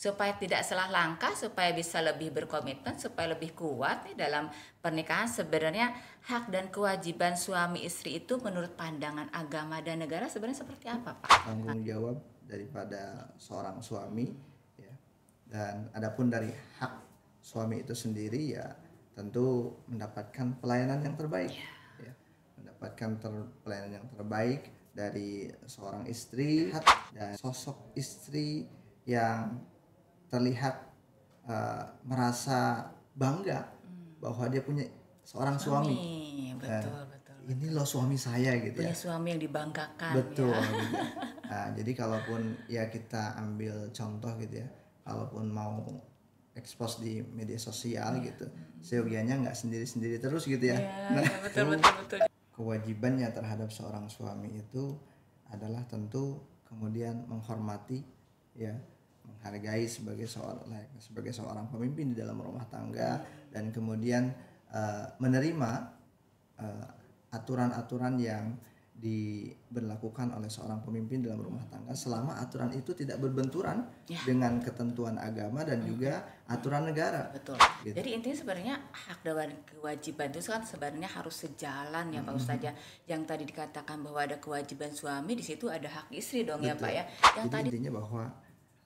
supaya tidak salah langkah, supaya bisa lebih berkomitmen, supaya lebih kuat nih dalam pernikahan. Sebenarnya hak dan kewajiban suami istri itu menurut pandangan agama dan negara sebenarnya seperti apa, Pak? Tanggung jawab daripada seorang suami ya. Dan adapun dari hak suami itu sendiri ya tentu mendapatkan pelayanan yang terbaik ya. Mendapatkan pelayanan yang terbaik dari seorang istri dan sosok istri yang terlihat merasa bangga bahwa dia punya seorang suami. Betul. Ini loh suami saya gitu Punya ya. suami yang dibanggakan. Betul Ya. gitu. Nah, jadi kalaupun ya kita ambil contoh gitu ya, kalaupun mau expose di media sosial gitu, seyogianya nggak sendiri-sendiri terus gitu ya. Betul. Kewajibannya terhadap seorang suami itu adalah tentu kemudian menghormati ya, menghargai sebagai seorang pemimpin di dalam rumah tangga, dan kemudian menerima aturan-aturan yang diberlakukan oleh seorang pemimpin dalam rumah tangga selama aturan itu tidak berbenturan dengan ketentuan agama dan juga aturan negara. Betul. Gitu. Jadi intinya sebenarnya hak dan kewajiban itu kan sebenarnya harus sejalan ya Pak Ustadz ya. Yang tadi dikatakan bahwa ada kewajiban suami, di situ ada hak istri dong. Betul. Ya Pak ya. Yang jadi intinya bahwa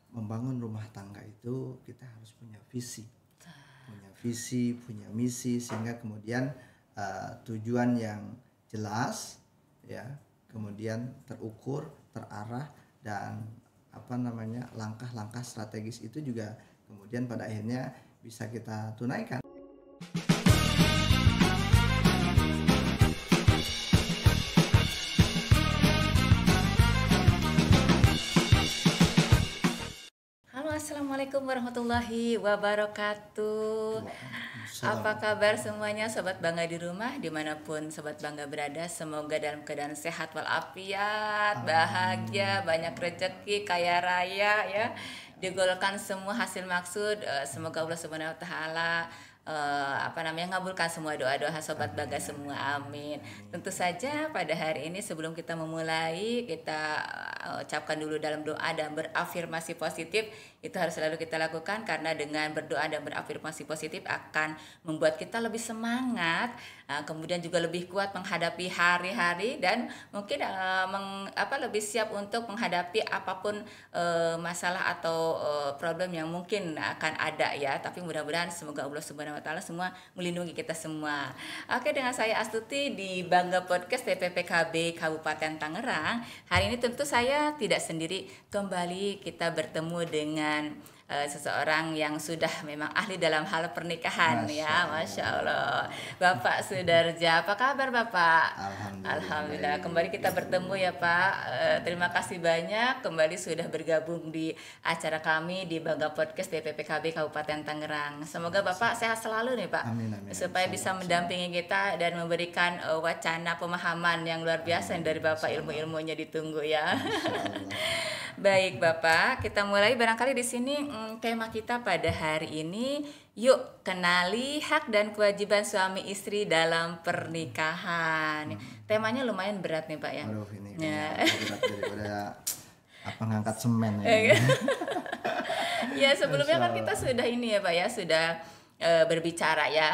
membangun rumah tangga itu kita harus punya visi, punya misi, sehingga kemudian tujuan yang jelas ya, kemudian terukur, terarah, dan langkah-langkah strategis itu juga kemudian pada akhirnya bisa kita tunaikan. Halo, assalamualaikum warahmatullahi wabarakatuh. Apa kabar semuanya Sobat Bangga di rumah, dimanapun Sobat Bangga berada? Semoga dalam keadaan sehat walafiat, bahagia, banyak rezeki, kaya raya ya, digolkan semua hasil maksud. Semoga Allah Subhanahu Wa Taala ngabulkan semua doa-doa Sobat Bangga semua, amin. Tentu saja pada hari ini sebelum kita memulai, kita ucapkan dulu dalam doa dan berafirmasi positif. Itu harus selalu kita lakukan, karena dengan berdoa dan berafirmasi positif akan membuat kita lebih semangat, kemudian juga lebih kuat menghadapi hari-hari, dan mungkin lebih siap untuk menghadapi apapun masalah atau problem yang mungkin akan ada ya. Tapi mudah-mudahan semoga Allah Subhanahu Wa Taala semua melindungi kita semua. Oke, dengan saya Astuti di Bangga Podcast TPPKB Kabupaten Tangerang. Hari ini tentu saya tidak sendiri, kembali kita bertemu dengan seseorang yang sudah memang ahli dalam hal pernikahan. Masya Allah. Bapak Sudarja, apa kabar Bapak? Alhamdulillah. Kembali kita bertemu ya Pak. Terima kasih banyak kembali sudah bergabung di acara kami di Bangga Podcast DPPKB Kabupaten Tangerang. Semoga Bapak sehat selalu nih Pak. Amin. Supaya bisa mendampingi kita dan memberikan wacana pemahaman yang luar biasa dari Bapak. Ilmu-ilmunya ditunggu ya. Baik Bapak, kita mulai. Barangkali di sini tema kita pada hari ini, yuk kenali hak dan kewajiban suami istri dalam pernikahan. Temanya lumayan berat nih Pak ya. Aduh, ini berat daripada ngangkat semen ya. Ya, sebelumnya kan kita sudah ini ya Pak ya, sudah berbicara ya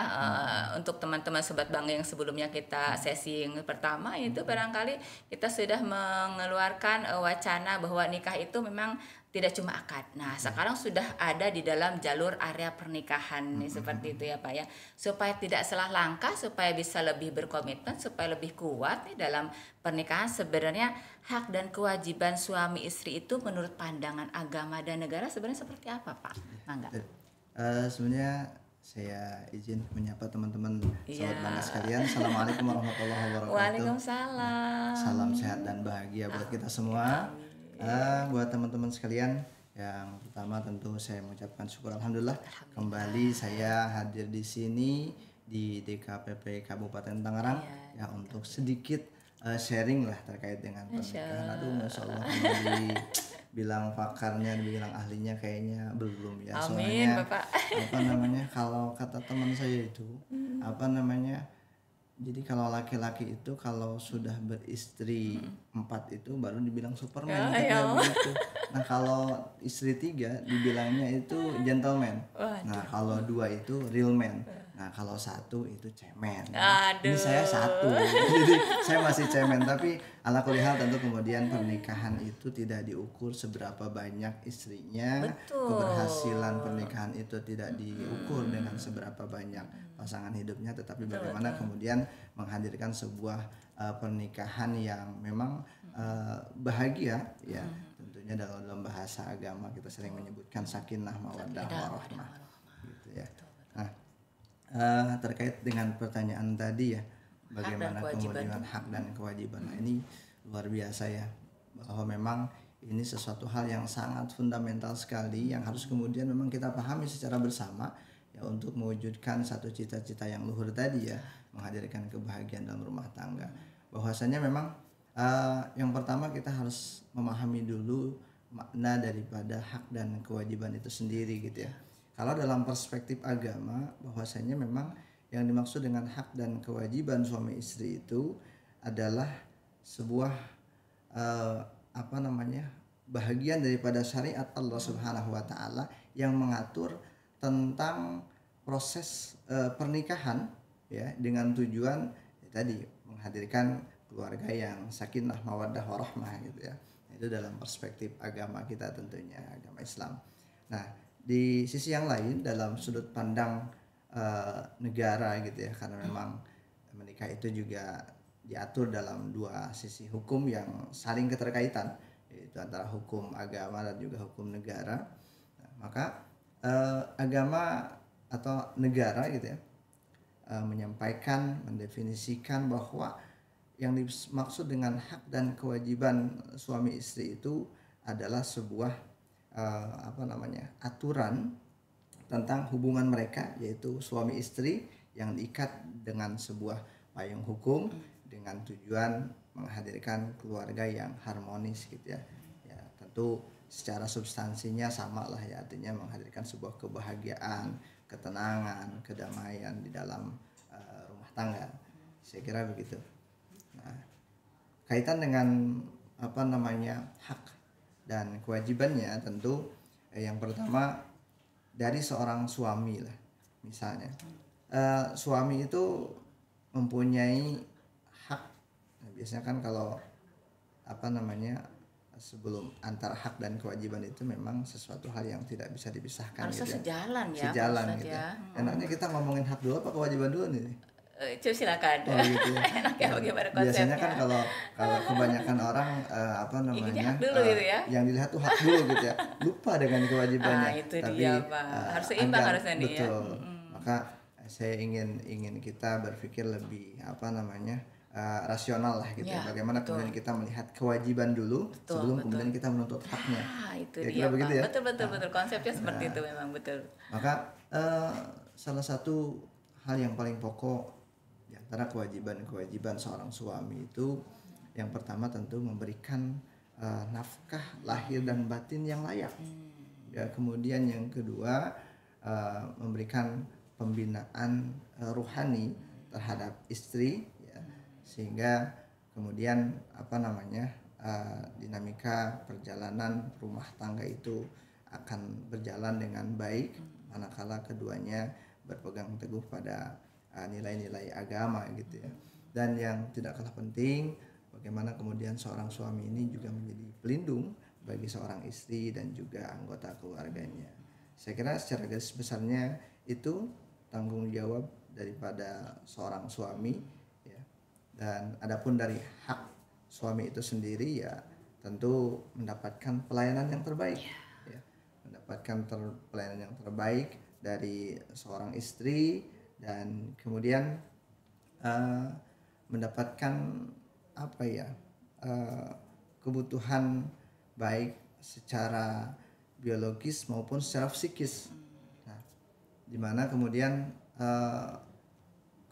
untuk teman-teman Sobat Bangga yang sebelumnya kita sesi pertama itu barangkali kita sudah mengeluarkan wacana bahwa nikah itu memang tidak cuma akad. Nah, sekarang sudah ada di dalam jalur area pernikahan nih, seperti itu ya Pak ya. Supaya tidak salah langkah, supaya bisa lebih berkomitmen, supaya lebih kuat nih dalam pernikahan. Sebenarnya hak dan kewajiban suami istri itu menurut pandangan agama dan negara sebenarnya seperti apa Pak? Mangga. Sebenarnya saya izin menyapa teman-teman Sobat Bangga sekalian. Assalamualaikum warahmatullahi wabarakatuh. Waalaikumsalam. Salam sehat dan bahagia buat kita semua. Buat teman-teman sekalian, yang pertama tentu saya mengucapkan syukur alhamdulillah. Kembali saya hadir di sini di DKPP Kabupaten Tangerang ya untuk sedikit sharing lah terkait dengan pernikahan. Aduh, Masya Allah, bilang pakarnya, bilang ahlinya kayaknya belum ya. Amin, soalnya Bapak. kalau kata teman saya itu Jadi kalau laki-laki itu kalau sudah beristri 4 itu baru dibilang Superman, Ya, katanya ya. begitu. Nah kalau istri 3 dibilangnya itu gentleman. Nah Waduh. kalau 2 itu real man. Nah kalau 1 itu cemen. Ini saya Aduh. 1, jadi saya masih cemen. Tapi ala kulli hal tentu kemudian pernikahan itu tidak diukur seberapa banyak istrinya. Keberhasilan Betul. pernikahan itu tidak diukur dengan seberapa banyak pasangan hidupnya, tetapi Betul, bagaimana betul. kemudian menghadirkan sebuah pernikahan yang memang bahagia, ya. Tentunya dalam bahasa agama kita sering menyebutkan sakinah mawaddah Ada, warahmah, ada. gitu ya. Nah, terkait dengan pertanyaan tadi ya, Hak dan bagaimana kewajiban. kemudian hak dan kewajiban. Nah, ini luar biasa ya, bahwa memang ini sesuatu hal yang sangat fundamental sekali yang harus kemudian memang kita pahami secara bersama ya, untuk mewujudkan satu cita-cita yang luhur tadi ya, menghadirkan kebahagiaan dalam rumah tangga. Bahwasanya memang yang pertama kita harus memahami dulu makna daripada hak dan kewajiban itu sendiri gitu ya. Kalau dalam perspektif agama, bahwasanya memang yang dimaksud dengan hak dan kewajiban suami istri itu adalah sebuah apa namanya, bahagian daripada syariat Allah Subhanahu wa taala yang mengatur tentang proses pernikahan ya, dengan tujuan ya, tadi menghadirkan keluarga yang sakinah mawaddah warahmah gitu ya. Itu dalam perspektif agama kita, tentunya agama Islam. Nah, di sisi yang lain dalam sudut pandang negara gitu ya, karena memang menikah itu juga diatur dalam dua sisi hukum yang saling keterkaitan, yaitu antara hukum agama dan juga hukum negara. Nah, maka agama atau negara gitu ya menyampaikan, mendefinisikan bahwa yang dimaksud dengan hak dan kewajiban suami istri itu adalah sebuah apa namanya, aturan tentang hubungan mereka, yaitu suami istri yang diikat dengan sebuah payung hukum dengan tujuan menghadirkan keluarga yang harmonis gitu ya. Ya tentu secara substansinya sama lah ya, artinya menghadirkan sebuah kebahagiaan, ketenangan, kedamaian di dalam rumah tangga. Saya kira begitu. Nah, kaitan dengan apa namanya, hak dan kewajibannya tentu yang pertama dari seorang suami lah, misalnya suami itu mempunyai hak. Nah, biasanya kan kalau apa namanya, sebelum antara hak dan kewajiban itu memang sesuatu hal yang tidak bisa dipisahkan Harusnya gitu ya. sejalan ya, Pak Sejalan Ustadz gitu ya. ya. Enaknya kita ngomongin hak dulu apa kewajiban dulu nih? Coba silakan. Oh gitu ya. Enak ya, Ya, bagaimana biasanya konsepnya? kan kalau kalau kebanyakan orang apa Inginnya namanya, hak dulu gitu ya. yang dilihat tuh hak dulu gitu ya, lupa dengan kewajibannya. Itu Tapi dia, Pak. Harus seimbang agar harusnya nih ya. betul, maka saya ingin kita berpikir lebih apa namanya, rasional lah gitu ya. Ya, Bagaimana betul. kemudian kita melihat kewajiban dulu Betul, sebelum betul. kemudian kita menuntut haknya. Itu Kira-kira dia, Pak. begitu ya. Betul, betul, betul. Konsepnya seperti itu memang betul. Maka salah satu hal yang paling pokok di antara kewajiban-kewajiban seorang suami itu, yang pertama tentu memberikan nafkah lahir dan batin yang layak. Ya, kemudian yang kedua memberikan pembinaan ruhani terhadap istri ya, sehingga kemudian apa namanya, dinamika perjalanan rumah tangga itu akan berjalan dengan baik manakala keduanya berpegang teguh pada nilai-nilai agama gitu ya. Dan yang tidak kalah penting, bagaimana kemudian seorang suami ini juga menjadi pelindung bagi seorang istri dan juga anggota keluarganya. Saya kira secara garis besarnya itu tanggung jawab daripada seorang suami ya. Dan adapun dari hak suami itu sendiri ya, tentu mendapatkan pelayanan yang terbaik ya. Mendapatkan pelayanan yang terbaik dari seorang istri, dan kemudian mendapatkan apa ya, kebutuhan baik secara biologis maupun secara psikis. Nah, dimana kemudian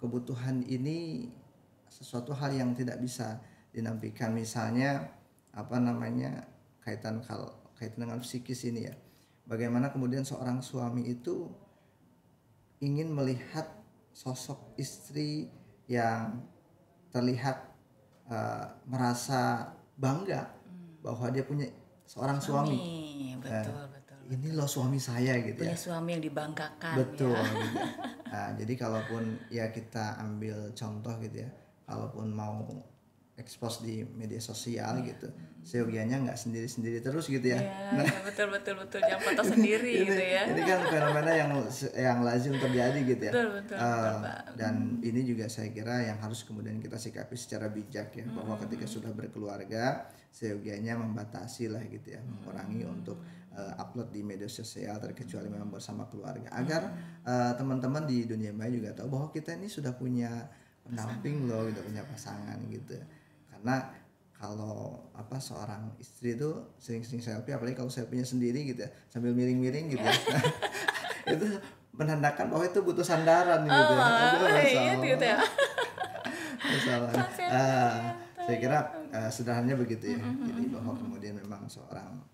kebutuhan ini sesuatu hal yang tidak bisa dinafikan. Misalnya apa namanya, kaitan dengan psikis ini ya. Bagaimana kemudian seorang suami itu ingin melihat sosok istri yang terlihat merasa bangga bahwa dia punya seorang suami. Betul. Ini loh suami saya gitu punya ya. suami yang dibanggakan. Betul Ya. gitu. Nah, jadi kalaupun ya kita ambil contoh gitu ya, kalaupun mau expose di media sosial gitu, seyogianya nggak sendiri-sendiri terus gitu ya. Nah, ya, betul. Jangan foto sendiri gitu ya. Ini kan fenomena yang lazim terjadi gitu ya. Betul, Dan ini juga saya kira yang harus kemudian kita sikapi secara bijak ya, bahwa ketika sudah berkeluarga, seyogianya membatasi lah gitu ya, mengurangi untuk upload di media sosial terkecuali memang bersama keluarga, agar teman-teman di dunia maya juga tahu bahwa kita ini sudah punya pendamping loh, gitu, punya pasangan gitu. Karena kalau seorang istri itu sering-sering selfie, apalagi kalau selfie-nya sendiri gitu ya, sambil miring-miring gitu ya. Itu menandakan bahwa itu butuh sandaran gitu ya. Gitu ya. Masalah. Saya kira sederhananya begitu ya. Jadi bahwa kemudian memang seorang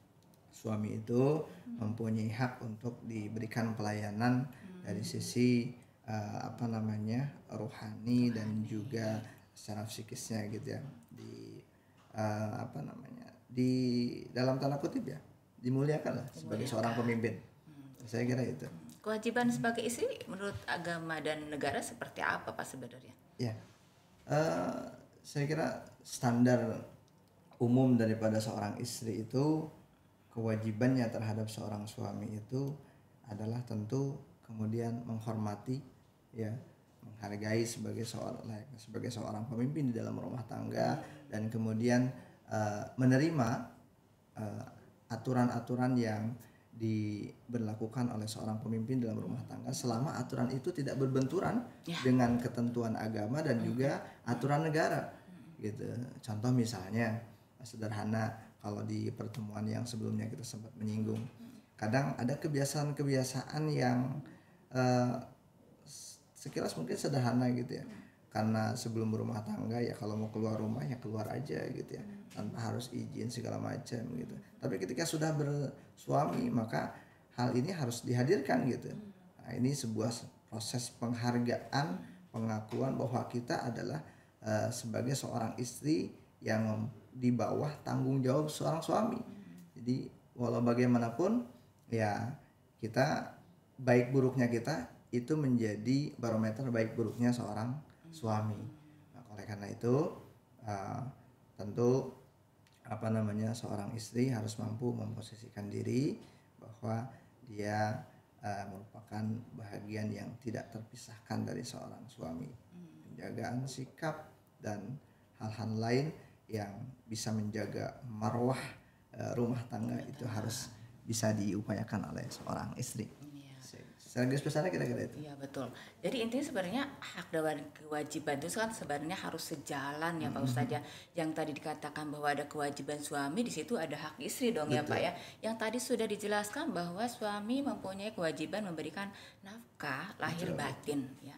suami itu mempunyai hak untuk diberikan pelayanan dari sisi rohani dan juga secara psikisnya gitu ya, di di dalam tanda kutip ya, dimuliakan lah sebagai seorang pemimpin. Saya kira itu. Kewajiban sebagai istri menurut agama dan negara seperti apa Pak sebenarnya? Ya, saya kira standar umum daripada seorang istri itu, kewajibannya terhadap seorang suami itu adalah tentu kemudian menghormati ya, menghargai sebagai seorang pemimpin di dalam rumah tangga, dan kemudian menerima aturan-aturan yang diberlakukan oleh seorang pemimpin dalam rumah tangga, selama aturan itu tidak berbenturan dengan ketentuan agama dan juga aturan negara gitu. Contoh misalnya sederhana, kalau di pertemuan yang sebelumnya kita sempat menyinggung, kadang ada kebiasaan-kebiasaan yang sekilas mungkin sederhana gitu ya, karena sebelum berumah tangga ya kalau mau keluar rumah ya keluar aja gitu ya, tanpa harus izin segala macam gitu. Tapi ketika sudah bersuami maka hal ini harus dihadirkan gitu. Nah, ini sebuah proses penghargaan, pengakuan bahwa kita adalah sebagai seorang istri yang di bawah tanggung jawab seorang suami. Jadi walau bagaimanapun ya, kita baik buruknya kita itu menjadi barometer baik buruknya seorang suami. Nah, oleh karena itu tentu seorang istri harus mampu memposisikan diri bahwa dia merupakan bahagian yang tidak terpisahkan dari seorang suami. Penjagaan sikap dan hal-hal lain yang bisa menjaga marwah rumah tangga itu harus bisa diupayakan oleh seorang istri. Secara garis besarnya kira-kira itu. Iya betul. Jadi intinya sebenarnya hak dan kewajiban itu kan sebenarnya harus sejalan ya Pak Ustadz ya. Yang tadi dikatakan bahwa ada kewajiban suami, di situ ada hak istri dong. Betul. Ya Pak ya. Yang tadi sudah dijelaskan bahwa suami mempunyai kewajiban memberikan nafkah lahir batin ya.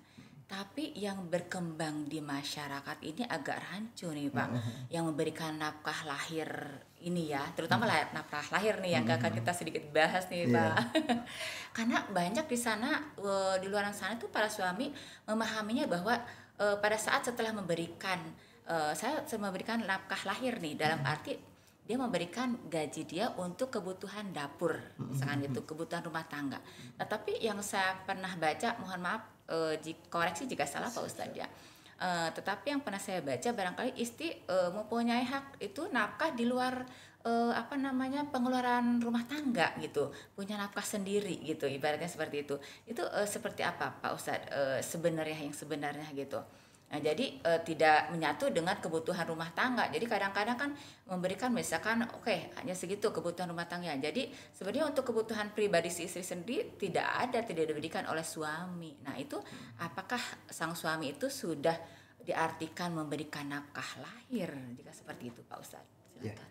Tapi yang berkembang di masyarakat ini agak rancu nih Pak, yang memberikan nafkah lahir ini ya, terutama nafkah lahir nih yang akan kita sedikit bahas nih Pak. Karena banyak di sana, di luar sana tuh para suami memahaminya bahwa pada saat setelah memberikan, saya memberikan nafkah lahir nih, dalam arti dia memberikan gaji dia untuk kebutuhan dapur, misalkan itu kebutuhan rumah tangga. Nah, tapi yang saya pernah baca, mohon maaf koreksi jika salah Pak Ustadz ya. Tetapi yang pernah saya baca, barangkali istri mempunyai hak itu nafkah di luar pengeluaran rumah tangga gitu, punya nafkah sendiri gitu, ibaratnya seperti itu. Itu seperti apa Pak Ustadz yang sebenarnya gitu. Nah, jadi tidak menyatu dengan kebutuhan rumah tangga. Jadi kadang-kadang kan memberikan misalkan hanya segitu kebutuhan rumah tangga. Jadi sebenarnya untuk kebutuhan pribadi si istri sendiri tidak diberikan oleh suami. Nah, itu apakah sang suami itu sudah diartikan memberikan nafkah lahir jika seperti itu Pak Ustadz? Silakan.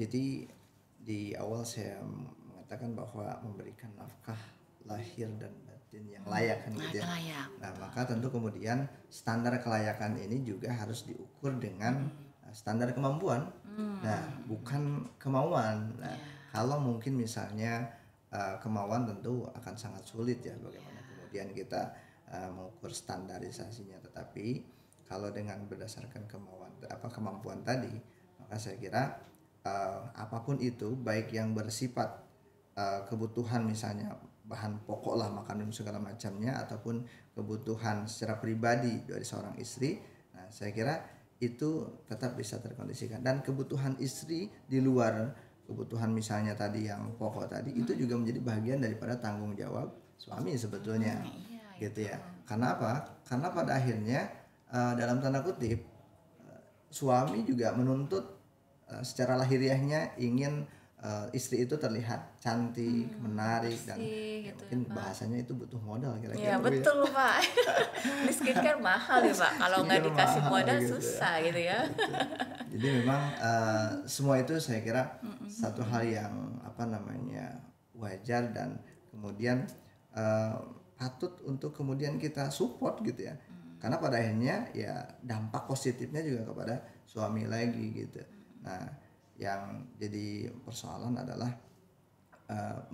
Jadi di awal saya mengatakan bahwa memberikan nafkah lahir dan yang layak kan gitu ya. Nah, maka tentu kemudian standar kelayakan ini juga harus diukur dengan standar kemampuan. Nah, bukan kemauan. Nah, kalau mungkin misalnya kemauan tentu akan sangat sulit ya, bagaimana kemudian kita mengukur standarisasinya. Tetapi kalau dengan berdasarkan kemampuan tadi, maka saya kira apapun itu, baik yang bersifat kebutuhan misalnya bahan pokok lah, makanan segala macamnya, ataupun kebutuhan secara pribadi dari seorang istri, nah saya kira itu tetap bisa terkondisikan. Dan kebutuhan istri di luar kebutuhan misalnya tadi yang pokok tadi, itu juga menjadi bagian daripada tanggung jawab suami sebetulnya, Iya, gitu itu. ya. Karena apa? Karena pada akhirnya dalam tanda kutip suami juga menuntut secara lahiriahnya ingin istri itu terlihat cantik, menarik, dan Bersih ya gitu ya mungkin Pak. bahasanya itu butuh modal Iya kira-kira Bu, ya. betul Pak. Ini skincare mahal ya Pak. Kalau nggak Skincare dikasih mahal modal gitu ya. susah gitu ya. Gitu. Jadi memang semua itu saya kira satu hal yang wajar, dan kemudian eh, patut untuk kemudian kita support gitu ya. Karena pada akhirnya ya dampak positifnya juga kepada suami lagi gitu. Nah, yang jadi persoalan adalah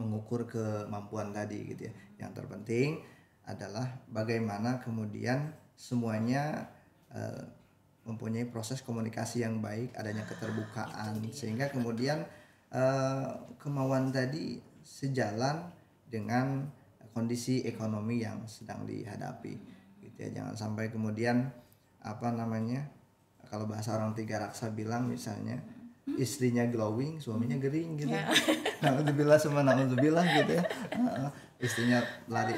mengukur kemampuan tadi gitu ya. Yang terpenting adalah bagaimana kemudian semuanya uh, mempunyai proses komunikasi yang baik, adanya keterbukaan, sehingga kemudian kemauan tadi sejalan dengan kondisi ekonomi yang sedang dihadapi gitu ya. Jangan sampai kemudian kalau bahasa orang tiga raksa bilang misalnya istrinya glowing, suaminya gering gitu. Ya. Naudzubillah semua naudzubillah gitu ya. Istrinya lari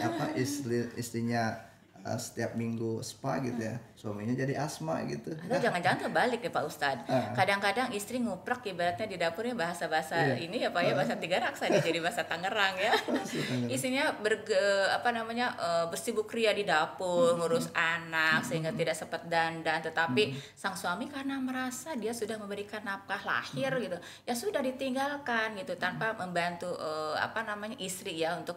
istrinya setiap minggu spa gitu ya, suaminya jadi asma gitu. Atau jangan-jangan terbalik ya Pak Ustadz. Kadang-kadang istri nguprak ibaratnya di dapurnya bahasa-bahasa Iya. ini ya Pak ya, bahasa tiga raksa nih jadi bahasa Tangerang ya. Istrinya bersibuk ria di dapur, ngurus anak sehingga tidak sempat dandan, tetapi sang suami karena merasa dia sudah memberikan nafkah lahir gitu, ya sudah ditinggalkan gitu tanpa membantu istri ya untuk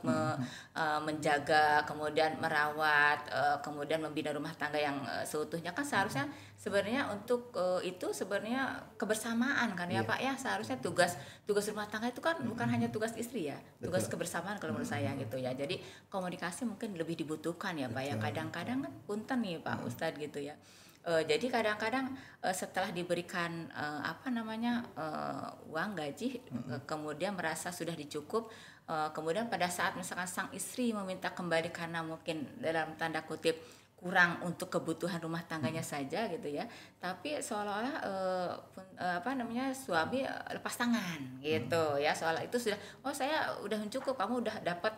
menjaga, kemudian merawat, kemudian membina rumah tangga yang seutuhnya. Kan seharusnya sebenarnya untuk itu sebenarnya kebersamaan kan ya Iya. Pak ya, seharusnya tugas rumah tangga itu kan bukan hanya tugas istri ya, tugas Betul. kebersamaan kalau menurut saya gitu ya. Jadi komunikasi mungkin lebih dibutuhkan ya Pak ya. Betul. Kadang-kadang kan punten nih Pak Ustadz gitu ya. Jadi kadang-kadang setelah diberikan uang gaji, kemudian merasa sudah dicukup, kemudian pada saat misalkan sang istri meminta kembali karena mungkin dalam tanda kutip kurang untuk kebutuhan rumah tangganya saja gitu ya, tapi seolah-olah suami lepas tangan gitu ya, soal itu sudah, oh saya udah mencukup, kamu udah dapat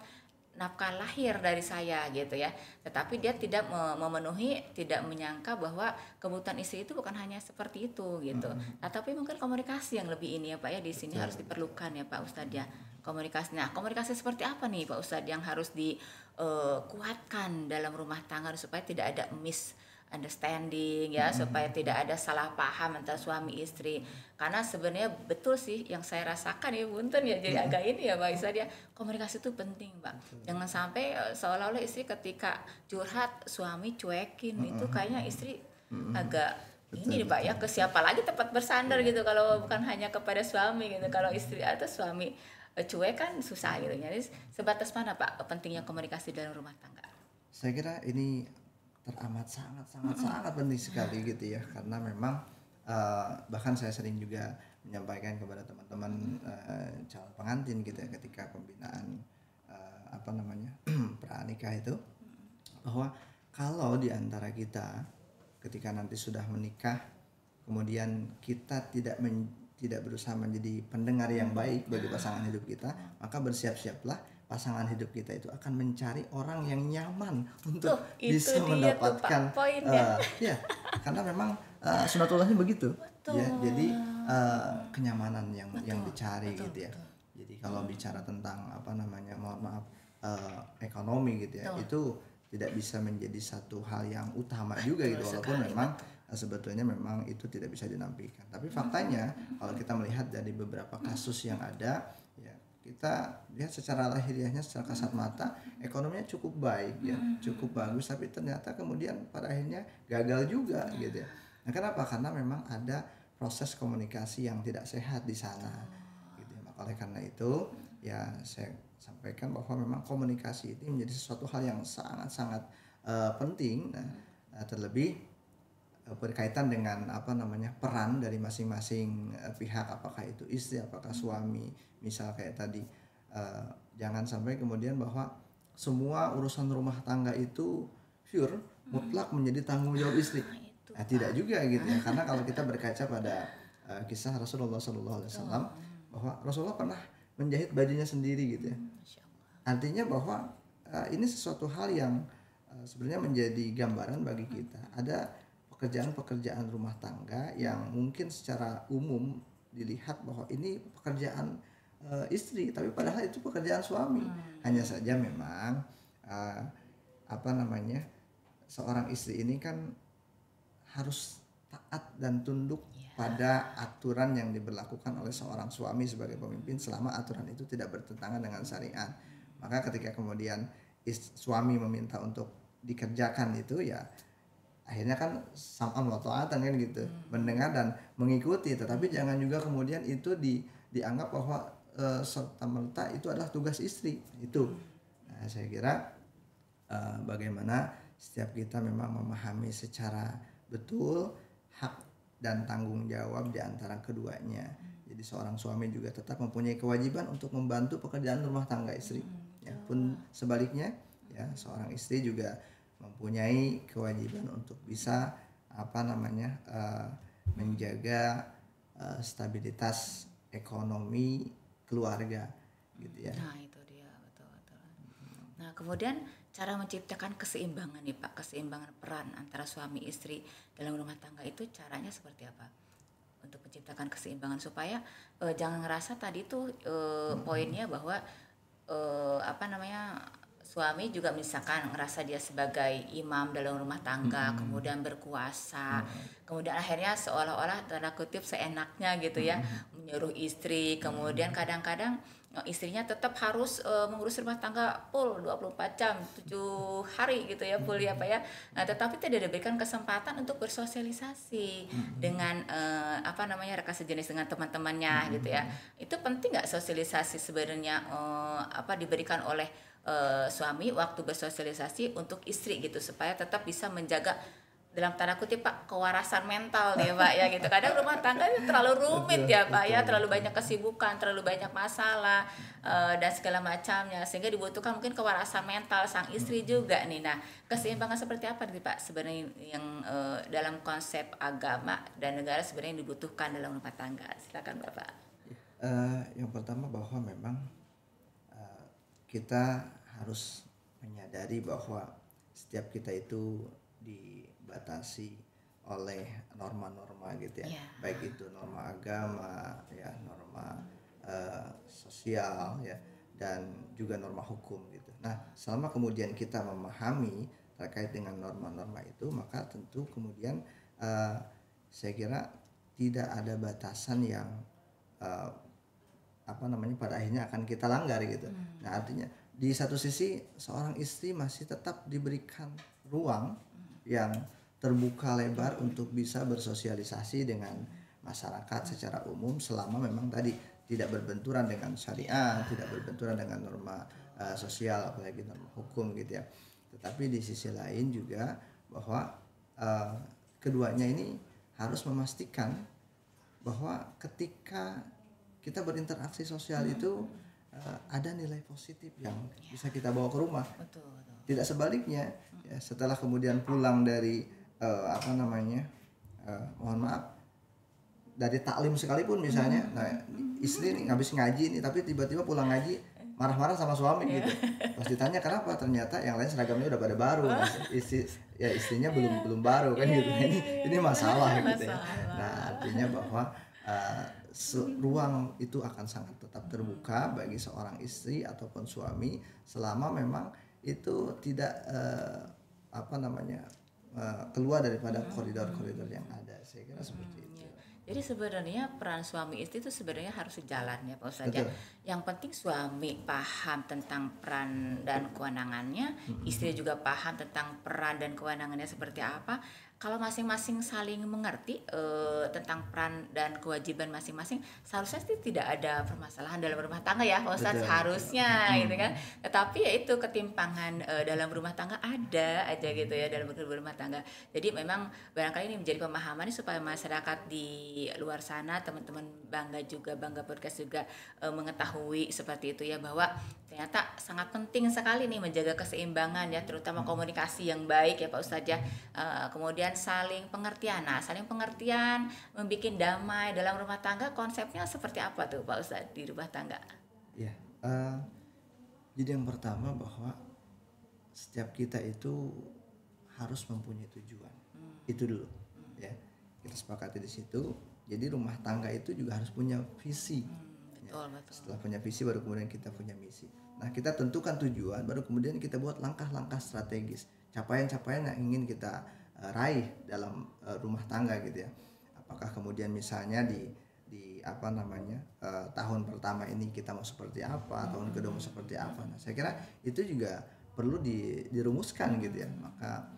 nafkah lahir dari saya gitu ya, tetapi dia tidak memenuhi, tidak menyangka bahwa kebutuhan istri itu bukan hanya seperti itu gitu. Nah, tapi mungkin komunikasi yang lebih ini ya Pak ya, di sini harus diperlukan ya Pak Ustadz ya, komunikasi. Nah, komunikasi seperti apa nih Pak Ustadz yang harus dikuatkan dalam rumah tangga supaya tidak ada misunderstanding ya, supaya tidak ada salah paham antara suami istri. Karena sebenarnya betul sih yang saya rasakan ya punten ya, jadi agak ini ya Pak Isa dia, komunikasi itu penting Pak. Jangan sampai seolah-olah istri ketika curhat suami cuekin, itu kayaknya istri agak ini nih Pak ya, ke siapa lagi tempat bersandar gitu kalau bukan hanya kepada suami gitu. Kalau istri atau suami cuek kan susah gitu. Jadi sebatas mana Pak pentingnya komunikasi dalam rumah tangga? Saya kira ini teramat sangat penting sekali gitu ya, karena memang bahkan saya sering juga menyampaikan kepada teman-teman calon pengantin gitu ya, ketika pembinaan pranikah itu, bahwa kalau di antara kita ketika nanti sudah menikah kemudian kita tidak berusaha menjadi pendengar yang baik bagi pasangan hidup kita, maka bersiap-siaplah pasangan hidup kita itu akan mencari orang yang nyaman untuk bisa mendapatkan ya, karena memang sunatullahnya begitu. Ya, jadi kenyamanan yang dicari gitu ya. Jadi kalau bicara tentang mohon maaf ekonomi gitu ya, itu tidak bisa menjadi satu hal yang utama juga gitu, walaupun memang sebetulnya memang itu tidak bisa dinampilkan. Tapi faktanya kalau kita melihat dari beberapa kasus yang ada ya, kita lihat secara lahiriahnya, secara kasat mata ekonominya cukup baik ya, cukup bagus, tapi ternyata kemudian pada akhirnya gagal juga gitu ya. Nah, kenapa? Karena memang ada proses komunikasi yang tidak sehat di sana gitu ya. Oleh karena itu ya saya sampaikan bahwa memang komunikasi itu menjadi sesuatu hal yang sangat-sangat penting. Nah, terlebih berkaitan dengan peran dari masing-masing pihak, apakah itu istri, apakah suami. Misal kayak tadi, jangan sampai kemudian bahwa semua urusan rumah tangga itu pure mutlak menjadi tanggung jawab istri. Nah, tidak juga gitu ya, karena kalau kita berkaca pada kisah Rasulullah SAW, bahwa Rasulullah pernah menjahit bajunya sendiri gitu ya. Artinya bahwa ini sesuatu hal yang sebenarnya menjadi gambaran bagi kita. Ada pekerjaan-pekerjaan rumah tangga yang mungkin secara umum dilihat bahwa ini pekerjaan istri, tapi padahal itu pekerjaan suami. Hanya saja memang seorang istri ini kan harus taat dan tunduk pada aturan yang diberlakukan oleh seorang suami sebagai pemimpin, selama aturan itu tidak bertentangan dengan syariat. Maka ketika kemudian suami meminta untuk dikerjakan itu, ya akhirnya kan sam'an wa ta'atan kan gitu, mendengar dan mengikuti. Tetapi jangan juga kemudian itu dianggap bahwa serta-merta itu adalah tugas istri itu. Nah, saya kira bagaimana setiap kita memang memahami secara betul hak dan tanggung jawab di antara keduanya. Jadi seorang suami juga tetap mempunyai kewajiban untuk membantu pekerjaan rumah tangga istri. Ya pun sebaliknya, ya seorang istri juga mempunyai kewajiban untuk bisa menjaga stabilitas ekonomi keluarga gitu ya. Nah, itu dia, betul. Nah, kemudian cara menciptakan keseimbangan nih Pak, keseimbangan peran antara suami istri dalam rumah tangga itu caranya seperti apa? Untuk menciptakan keseimbangan supaya jangan ngerasa tadi tuh poinnya bahwa suami juga misalkan ngerasa dia sebagai imam dalam rumah tangga, kemudian berkuasa, kemudian akhirnya seolah-olah tanda kutip seenaknya gitu ya, menyuruh istri, kemudian kadang-kadang istrinya tetap harus mengurus rumah tangga full 24 jam 7 hari gitu ya, full ya Pak ya. Nah, tetapi tidak diberikan kesempatan untuk bersosialisasi dengan rekan sejenis dengan teman-temannya gitu ya. Itu penting nggak sosialisasi sebenarnya diberikan oleh suami waktu bersosialisasi untuk istri gitu, supaya tetap bisa menjaga dalam tanda kutip Pak kewarasan mental nih Pak ya gitu. Kadang rumah tangga itu terlalu rumit ya Pak ya, terlalu banyak kesibukan, terlalu banyak masalah dan segala macamnya, sehingga dibutuhkan mungkin kewarasan mental sang istri juga nih. Nah, keseimbangan seperti apa nih Pak sebenarnya yang dalam konsep agama dan negara sebenarnya yang dibutuhkan dalam rumah tangga? Silakan Bapak. Yang pertama bahwa memang kita harus menyadari bahwa setiap kita itu dibatasi oleh norma-norma gitu ya, baik itu norma agama ya, norma sosial ya, dan juga norma hukum gitu. Nah, selama kemudian kita memahami terkait dengan norma-norma itu, maka tentu kemudian saya kira tidak ada batasan yang pada akhirnya akan kita langgar gitu. Nah, artinya di satu sisi seorang istri masih tetap diberikan ruang yang terbuka lebar untuk bisa bersosialisasi dengan masyarakat secara umum, selama memang tadi tidak berbenturan dengan syariat, tidak berbenturan dengan norma sosial, apalagi norma hukum gitu ya. Tetapi di sisi lain juga bahwa keduanya ini harus memastikan bahwa ketika kita berinteraksi sosial itu ada nilai positif yang bisa kita bawa ke rumah. Betul. Tidak sebaliknya, ya, setelah kemudian pulang dari mohon maaf, dari taklim sekalipun misalnya, nah istri nih habis ngaji nih, tapi tiba-tiba pulang ngaji marah-marah sama suami gitu. Pas ditanya kenapa, ternyata yang lain seragamnya udah pada baru, istrinya belum baru kan gitu. Ini masalah gitu ya. Nah, artinya bahwa ruang itu akan sangat tetap terbuka bagi seorang istri ataupun suami, selama memang itu tidak keluar daripada koridor-koridor yang ada. Saya kira seperti itu. Jadi sebenarnya peran suami istri itu sebenarnya harus sejalan ya Pak Ustadz. Yang penting suami paham tentang peran dan kewenangannya, istri juga paham tentang peran dan kewenangannya seperti apa. kalau masing-masing saling mengerti tentang peran dan kewajiban masing-masing, seharusnya sih tidak ada permasalahan dalam rumah tangga ya Pak Ustadz, Betul, betul. harusnya gitu kan. Tetapi ya itu ketimpangan dalam rumah tangga ada aja gitu ya dalam rumah tangga. Jadi memang barangkali ini menjadi pemahaman supaya masyarakat di luar sana, teman-teman Bangga Podcast juga mengetahui seperti itu ya, bahwa ternyata sangat penting sekali nih menjaga keseimbangan ya, terutama komunikasi yang baik ya Pak Ustadz ya. Kemudian saling pengertian. Nah, saling pengertian membuat damai dalam rumah tangga, konsepnya seperti apa tuh Pak Ustadz di rumah tangga? Ya, jadi yang pertama bahwa setiap kita itu harus mempunyai tujuan. Itu dulu, ya. Kita sepakati di situ. Jadi rumah tangga itu juga harus punya visi. Betul, betul. Setelah punya visi baru kemudian kita punya misi. Nah, kita tentukan tujuan, baru kemudian kita buat langkah-langkah strategis, capaian-capaian yang ingin kita raih dalam rumah tangga gitu ya. Apakah kemudian misalnya di apa namanya tahun pertama ini kita mau seperti apa, tahun kedua mau seperti apa. Nah, saya kira itu juga perlu dirumuskan gitu ya. Maka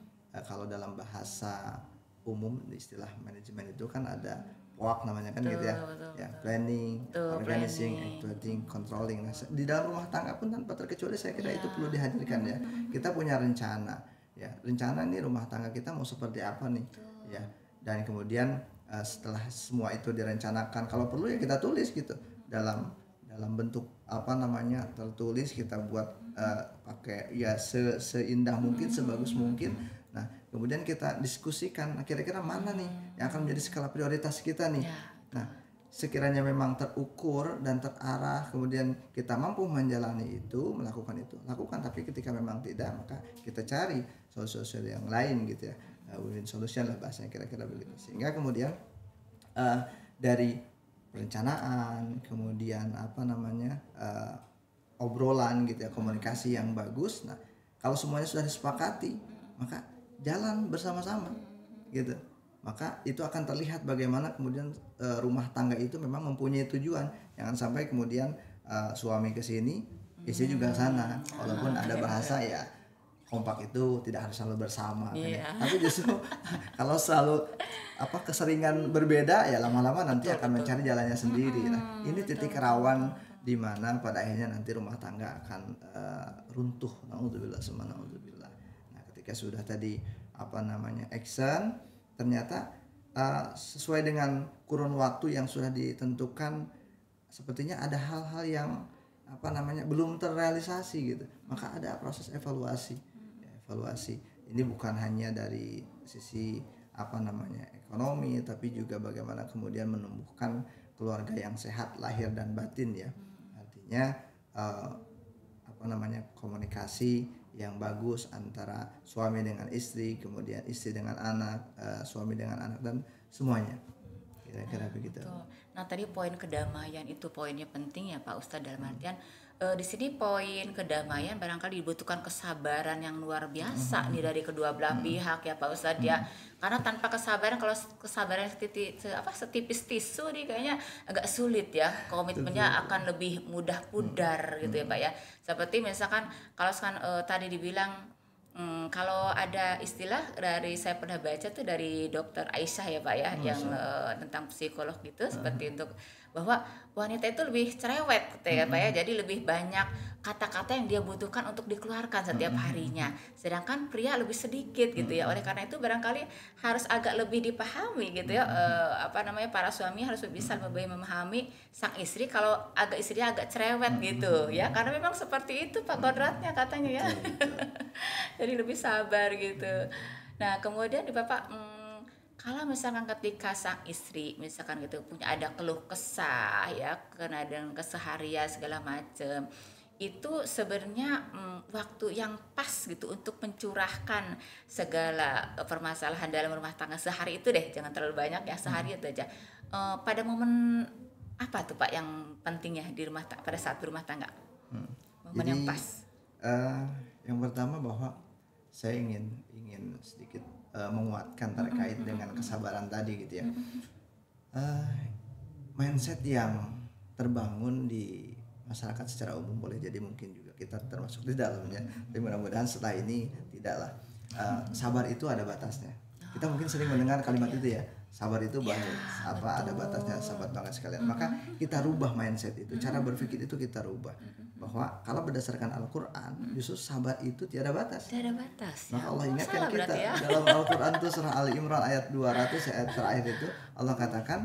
kalau dalam bahasa umum istilah manajemen itu kan ada POAK namanya kan gitu ya. Ya, planning, organizing, executing, controlling. Nah, di dalam rumah tangga pun tanpa terkecuali saya kira itu perlu dihadirkan ya. Kita punya rencana. Ya, rencana nih rumah tangga kita mau seperti apa nih. Ya. Dan kemudian setelah semua itu direncanakan, kalau perlu ya kita tulis gitu dalam bentuk apa namanya tertulis, kita buat pakai ya seindah mungkin, sebagus mungkin. Nah, kemudian kita diskusikan kira-kira mana nih yang akan menjadi skala prioritas kita nih. Nah, sekiranya memang terukur dan terarah, kemudian kita mampu menjalani itu, melakukan itu, lakukan. Tapi ketika memang tidak, maka kita cari solusi yang lain gitu ya. Win-win solution lah bahasanya, kira-kira begitu. Sehingga kemudian dari perencanaan, kemudian apa namanya obrolan gitu ya, komunikasi yang bagus. Nah, kalau semuanya sudah disepakati, maka jalan bersama-sama gitu. Maka itu akan terlihat bagaimana kemudian rumah tangga itu memang mempunyai tujuan. Jangan sampai kemudian suami ke sini, istri juga ke sana. Walaupun ada bahasa ya kompak itu tidak harus selalu bersama kan ya. Tapi justru kalau selalu keseringan berbeda ya lama-lama nanti akan mencari jalannya sendiri. Nah, ini titik rawan di mana pada akhirnya nanti rumah tangga akan runtuh. Naudzubillah summa naudzubillah. Nah, ketika sudah tadi action, ternyata sesuai dengan kurun waktu yang sudah ditentukan, sepertinya ada hal-hal yang belum terrealisasi gitu. Maka ada proses evaluasi. Ini bukan hanya dari sisi ekonomi, tapi juga bagaimana kemudian menumbuhkan keluarga yang sehat lahir dan batin ya. Artinya komunikasi yang bagus antara suami dengan istri, kemudian istri dengan anak, suami dengan anak, dan semuanya. Kira-kira begitu. Nah, tadi poin kedamaian itu poinnya penting ya Pak Ustadz, dalam artian di sini poin kedamaian barangkali dibutuhkan kesabaran yang luar biasa nih dari kedua belah pihak ya Pak Ustadz ya. Karena tanpa kesabaran, kalau kesabaran setipis tisu nih kayaknya agak sulit ya. Komitmennya akan lebih mudah pudar gitu ya Pak ya. Seperti misalkan kalau tadi dibilang kalau ada istilah dari saya pernah baca tuh dari dokter Aisyah ya Pak ya, yang tentang psikolog gitu, seperti untuk bahwa wanita itu lebih cerewet gitu ya Pak ya, jadi lebih banyak kata-kata yang dia butuhkan untuk dikeluarkan setiap harinya, sedangkan pria lebih sedikit gitu ya. Oleh karena itu barangkali harus agak lebih dipahami gitu ya, para suami harus bisa lebih memahami sang istri kalau istrinya agak cerewet gitu ya, karena memang seperti itu Pak kodratnya katanya ya. Jadi lebih sabar gitu. Nah, kemudian di Bapak, kalau misalkan ketika sang istri misalkan gitu punya ada keluh kesah ya karena dengan keseharian segala macam, itu sebenarnya waktu yang pas gitu untuk mencurahkan segala permasalahan dalam rumah tangga sehari itu deh, jangan terlalu banyak ya, sehari itu aja. Pada momen apa tuh Pak yang pentingnya di pada saat berumah tangga? Momen Jadi, yang pas. Yang pertama bahwa saya ingin sedikit menguatkan terkait dengan kesabaran tadi gitu ya. Mindset yang terbangun di masyarakat secara umum, boleh jadi mungkin juga kita termasuk di dalamnya, tapi mudah-mudahan setelah ini tidaklah. Sabar itu ada batasnya. Kita mungkin sering mendengar kalimat itu ya, sabar itu Ya, baik, ada batasnya sahabat banget sekalian. Maka kita rubah mindset itu, cara berpikir itu kita rubah. Bahwa kalau berdasarkan Al-Quran, justru sabar itu tiada batas. Tiada batas. Maka Allah ingatkan salah kita berarti ya. dalam Al-Quran itu surah Ali Imran ayat 200 ayat terakhir itu Allah katakan,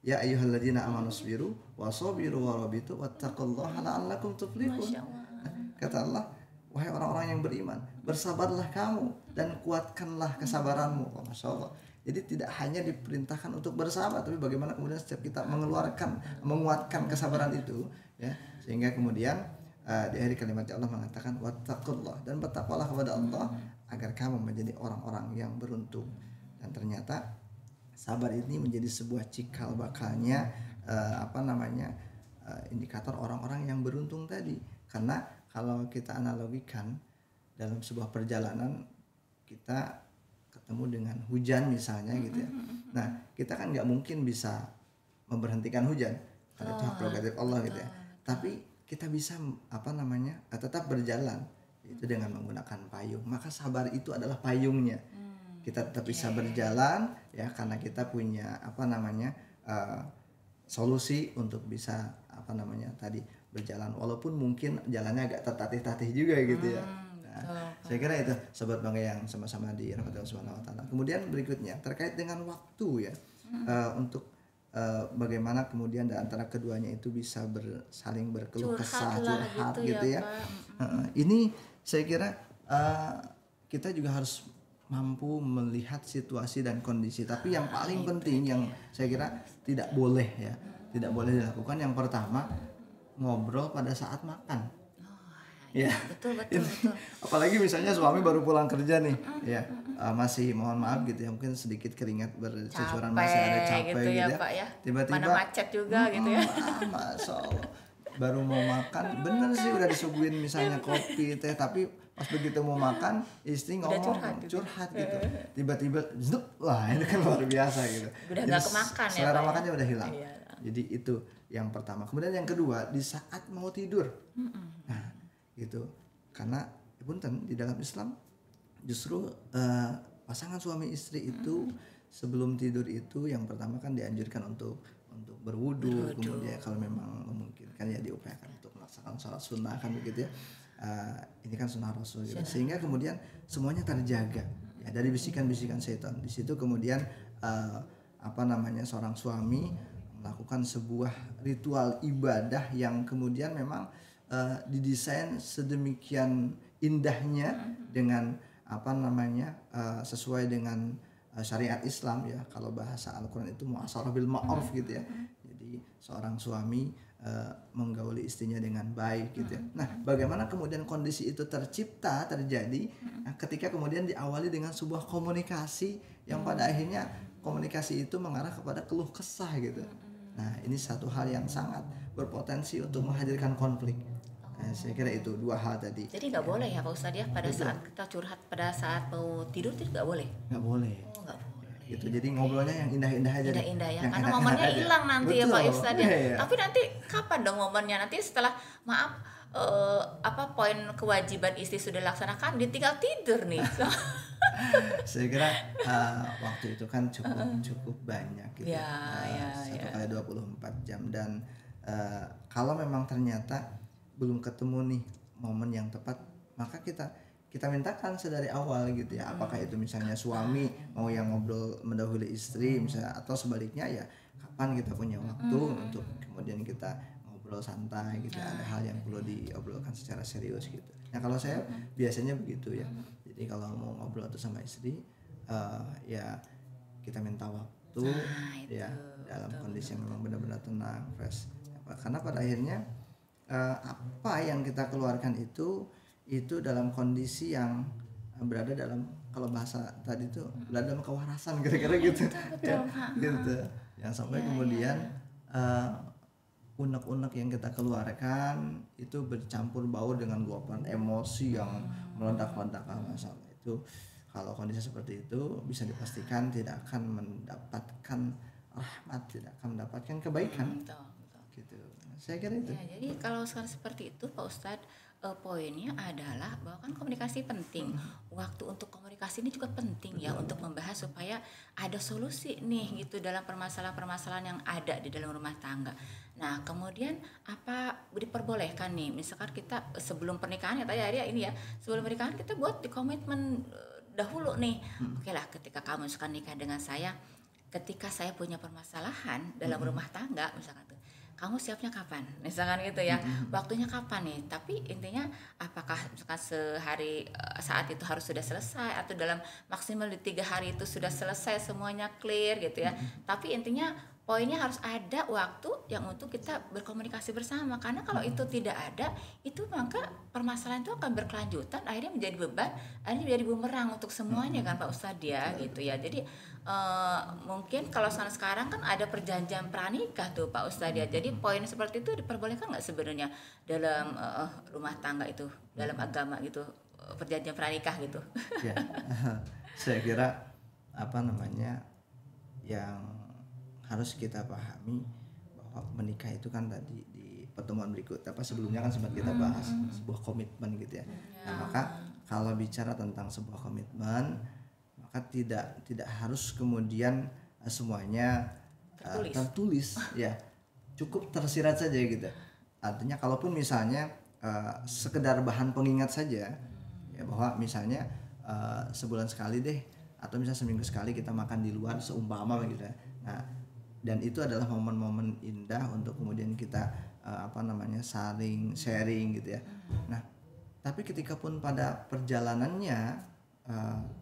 ya ayyuhalladzina amanu sabiru wasabiru warabitu wattaqullaha la'allakum tuflihun. Masya Allah. Kata Allah, wahai orang-orang yang beriman, bersabarlah kamu dan kuatkanlah kesabaranmu. Oh, Masya Allah. Jadi tidak hanya diperintahkan untuk bersabar, tapi bagaimana kemudian setiap kita menguatkan kesabaran itu, ya, sehingga kemudian di akhir kalimat Allah mengatakan wattaqullah, dan bertakwalah kepada Allah agar kamu menjadi orang-orang yang beruntung. Dan ternyata sabar ini menjadi sebuah cikal bakalnya indikator orang-orang yang beruntung tadi. Karena kalau kita analogikan dalam sebuah perjalanan, kita ketemu dengan hujan misalnya gitu ya. Nah, kita kan nggak mungkin bisa memberhentikan hujan karena itu hak prerogatif Allah gitu ya. Tapi kita bisa tetap berjalan itu dengan menggunakan payung. Maka sabar itu adalah payungnya. Kita tetap bisa berjalan ya karena kita punya solusi untuk bisa tadi berjalan, walaupun mungkin jalannya agak tertatih-tatih juga gitu ya. Nah, saya kira itu sobat bangga yang sama-sama dirahmati Allah Subhanahu wa taala. Kemudian berikutnya terkait dengan waktu ya. Untuk bagaimana kemudian di antara keduanya itu bisa saling berkeluh kesah, curhat gitu ya. Ini saya kira kita juga harus mampu melihat situasi dan kondisi. Tapi yang paling penting yang saya kira tidak boleh dilakukan, yang pertama, ngobrol pada saat makan. Ya, betul. Apalagi misalnya suami baru pulang kerja nih, ya masih mohon maaf gitu ya, mungkin sedikit keringat bercucuran, masih ada capek gitu ya, Pak ya. Tiba-tiba mana macet juga gitu ya. Masya Allah, baru mau makan, bener sih udah disuguhin misalnya kopi teh, tapi pas begitu mau makan istri ngomong curhat gitu, tiba-tiba wah ini kan luar biasa gitu. Udah nggak kemakan ya, selera Pak, makannya udah hilang. Iya. Jadi itu yang pertama. Kemudian yang kedua, di saat mau tidur. Nah, gitu. Karena punten di dalam Islam justru pasangan suami istri itu sebelum tidur itu yang pertama kan dianjurkan untuk berwudu, kemudian kalau memang memungkinkan ya diupayakan untuk melaksanakan sholat sunnah kan begitu ya. Ini kan sunnah Rasul gitu. Sehingga kemudian semuanya terjaga ya dari bisikan-bisikan setan. Di situ kemudian seorang suami melakukan sebuah ritual ibadah yang kemudian memang didesain sedemikian indahnya dengan sesuai dengan syariat Islam ya. Kalau bahasa Al-Quran itu mu'asharah bil ma'ruf gitu ya. Jadi seorang suami menggauli istrinya dengan baik gitu ya. Nah, bagaimana kemudian kondisi itu terjadi ketika kemudian diawali dengan sebuah komunikasi yang pada akhirnya komunikasi itu mengarah kepada keluh kesah gitu. Nah, ini satu hal yang sangat berpotensi untuk menghadirkan konflik. Saya kira itu dua hal tadi. Jadi nggak boleh ya Pak Ustadz ya, pada saat kita curhat pada saat mau tidur itu nggak boleh? Nggak boleh. Oh, nggak boleh. Gitu. Jadi ngobrolnya yang indah-indah aja. Indah-indah ya, yang karena momennya hilang nanti. Betul. Ya Pak Ustadz ya. Iya. Tapi nanti kapan dong momennya? Nanti setelah poin kewajiban istri sudah laksanakan, dia tinggal tidur nih. Saya kira waktu itu kan cukup banyak gitu. Satu kali 24 jam dan kalau memang ternyata belum ketemu nih momen yang tepat, maka kita mintakan sedari awal gitu ya. Apakah itu misalnya suami mau yang ngobrol mendahului istri misalnya, atau sebaliknya ya kapan kita punya waktu untuk kemudian kita ngobrol santai gitu. Ada hal yang perlu diobrolkan secara serius gitu. Nah, kalau saya biasanya begitu ya. Jadi kalau mau ngobrol itu sama istri ya kita minta waktu ya dalam kondisi yang memang benar-benar tenang, fresh. Karena pada akhirnya apa yang kita keluarkan itu dalam kondisi yang berada dalam, kalau bahasa tadi itu berada dalam kewarasan kira-kira gitu. Betul. Gitu. Yang sampai kemudian unek-unek yang kita keluarkan itu bercampur baur dengan luapan emosi yang meledak-ledak. Masalah itu kalau kondisi seperti itu bisa dipastikan tidak akan mendapatkan rahmat, tidak akan mendapatkan kebaikan. Gitu. Saya kira itu. Ya, jadi kalau seperti itu Pak Ustadz, Poinnya adalah bahwa kan komunikasi penting. Waktu untuk komunikasi ini juga penting ya untuk membahas supaya ada solusi nih gitu dalam permasalahan-permasalahan yang ada di dalam rumah tangga. Nah, kemudian apa diperbolehkan nih, misalkan kita sebelum pernikahan ya tadi ya ini ya, sebelum pernikahan kita buat di komitmen dahulu nih. Oke lah, ketika kamu suka nikah dengan saya, ketika saya punya permasalahan dalam rumah tangga misalkan tuh, kamu siapnya kapan misalkan gitu ya, waktunya kapan nih, tapi intinya apakah misalkan sehari saat itu harus sudah selesai atau dalam maksimal di 3 hari itu sudah selesai semuanya clear gitu ya, tapi intinya poinnya harus ada waktu yang untuk kita berkomunikasi bersama, karena kalau itu tidak ada, itu maka permasalahan itu akan berkelanjutan, akhirnya menjadi beban, akhirnya menjadi bumerang untuk semuanya kan Pak Ustadz ya gitu ya. Jadi mungkin kalau sekarang kan ada perjanjian pranikah tuh Pak Ustadz ya, jadi poin seperti itu diperbolehkan nggak sebenarnya dalam rumah tangga itu, dalam agama gitu, perjanjian pranikah gitu. Ya, saya kira apa namanya yang harus kita pahami bahwa menikah itu kan tadi di pertemuan berikut apa sebelumnya kan sempat kita bahas sebuah komitmen gitu ya. Nah, maka kalau bicara tentang sebuah komitmen, maka tidak harus kemudian semuanya tertulis ya, cukup tersirat saja gitu. Artinya kalaupun misalnya sekedar bahan pengingat saja ya, bahwa misalnya sebulan sekali deh atau misalnya seminggu sekali kita makan di luar seumpama gitu ya. Nah, dan itu adalah momen-momen indah untuk kemudian kita apa namanya saling sharing gitu ya. Nah, tapi ketika pun pada perjalanannya